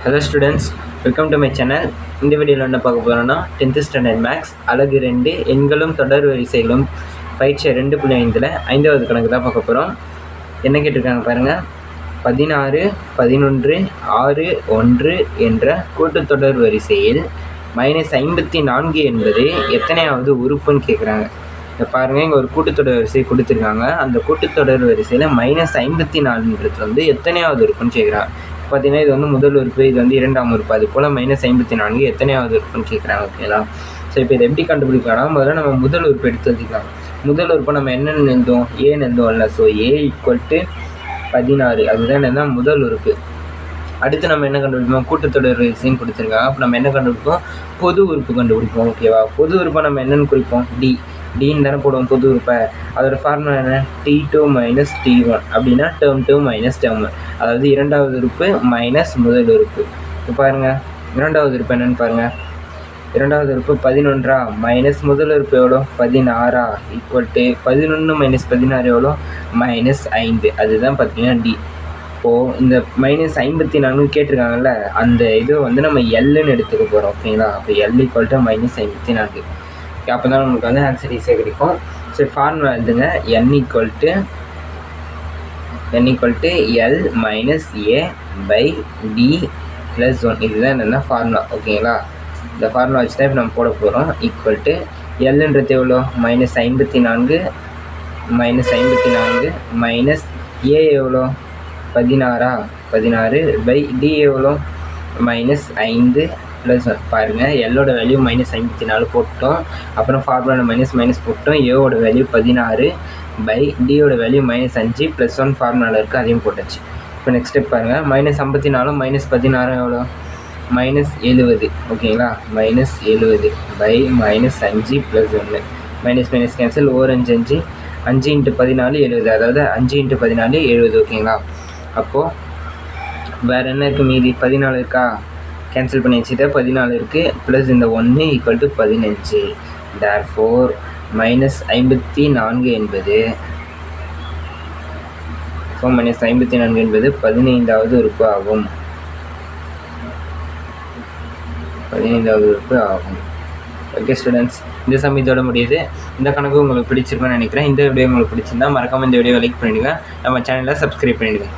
Hello students, welcome to my channel. இந்த வீடியோவில் என்ன பார்க்க போகிறோன்னா 10th ஸ்டாண்டர்ட் மேக்ஸ் அலகு 2 எண்களும் தொடர் வரிசைகளும் பயிற்சி 2.5ல் 5வது கணக்கு தான் பார்க்க போகிறோம். என்ன கேட்டிருக்காங்க பாருங்கள். 16, 11, 6, 1 என்ற கூட்டுத்தொடர் வரிசையில் -54 என்பது எத்தனையாவது உறுப்புன்னு கேட்குறாங்க. இதை பாருங்கள், இங்கே ஒரு கூட்டுத்தொடர் வரிசை கொடுத்துருக்காங்க. அந்த கூட்டுத்தொடர் வரிசையில் -54ன்றது வந்து எத்தனையாவது உறுப்புன்னு கேட்குறாங்க. பார்த்தீங்கன்னா இது வந்து முதல் உறுப்பு, இது வந்து இரண்டாம் உறுப்பு, அது போல் -54 எத்தனையாவது உறுப்புன்னு கேட்குறாங்க. ஓகேங்களா? ஸோ இப்போ இதை எப்படி கண்டுபிடிக்கலாம்? முதல்ல நம்ம முதல் உறுப்பு எடுத்து வச்சுக்கலாம். முதல் உறுப்பை நம்ம என்னென்னு எழுதுவோம்? ஏன்னு எழுதுவோம்ல. ஸோ A = 16, அதுதான் என்னன்னா முதல் உறுப்பு. அடுத்து நம்ம என்ன கண்டுபிடிப்போம்? கூட்டுத்தொடர் வரிசைன்னு கொடுத்துருக்காங்க. அப்போ நம்ம என்ன கண்டுபிடிப்போம்? பொது உறுப்பு கண்டுபிடிப்போம். ஓகேவா? பொது உறுப்பை நம்ம என்னென்னு குறிப்போம்? டின்னு தானே போடுவோம் பொது உறுப்பை. அதோட ஃபார்முலா என்ன? T2 - T1 அப்படின்னா term 2 - term 1, அதாவது இரண்டாவது உறுப்பு மைனஸ் முதல் உறுப்பு. இப்போ பாருங்கள், இரண்டாவது உறுப்பு என்னென்னு பாருங்கள். இரண்டாவது உறுப்பு 11 மைனஸ் முதல் உறுப்பு எவ்வளோ? 16 = 11 - 16 எவ்வளோ? -5. அதுதான் பார்த்தீங்கன்னா D. இப்போது இந்த -54 கேட்டிருக்காங்கல்ல, அந்த இது வந்து நம்ம Lன்னு எடுத்துக்க போகிறோம். ஓகேங்களா? அப்போ L = -54. அப்போ தான் நம்மளுக்கு வந்து ஆன்சர் ஈஸியாக கிடைக்கும். ஸோ ஃபார்முலா எழுதுங்க. N = L - A/D + 1. இதுதான் என்னென்னா ஃபார்முலா. ஓகேங்களா? இந்த ஃபார்முலா வச்சு தான் இப்போ நம்ம போட போகிறோம். Lன்றது எவ்வளோ? -54 -A எவ்வளோ? 16/D எவ்வளோ? -5 + 1. பாருங்கள், Lோட வேல்யூ -54 போட்டோம். அப்புறம் ஃபார்முலாவில் மைனஸ் போட்டோம். ஏவோட வேல்யூ 16/Dயோட வேல்யூ -5 + 1 ஃபார்முலாவில் இருக்குது, அதையும் போட்டாச்சு. இப்போ நெக்ஸ்ட் ஸ்டெப் பாருங்கள். -54 -16 எவ்வளோ? -70. ஓகேங்களா? -70/-5 + 1. Minus cancel. 5 5 × 14 70, அதாவது 5 × 14 70. ஓகேங்களா? அப்போது வேறு என்ன இருக்குது மீதி? 14 இருக்கா? கேன்சல் பண்ணி வச்சுட்டு 14 இருக்குது, ப்ளஸ் இந்த 1 = 15. therefore -54 என்பது -54 உறுப்பு ஆகும். 15வது உறுப்பு ஆகும். ஓகே ஸ்டூடெண்ட்ஸ், இந்த சம் இதோட முடியுது. இந்த கணக்கு உங்களுக்கு பிடிச்சிருக்குன்னு நினைக்கிறேன். இந்த வீடியோ உங்களுக்கு பிடிச்சிருந்தா மறக்காமல் இந்த வீடியோவை லைக் பண்ணிவிடுங்க. நம்ம சேனலை சப்ஸ்கிரைப் பண்ணிவிடுங்க.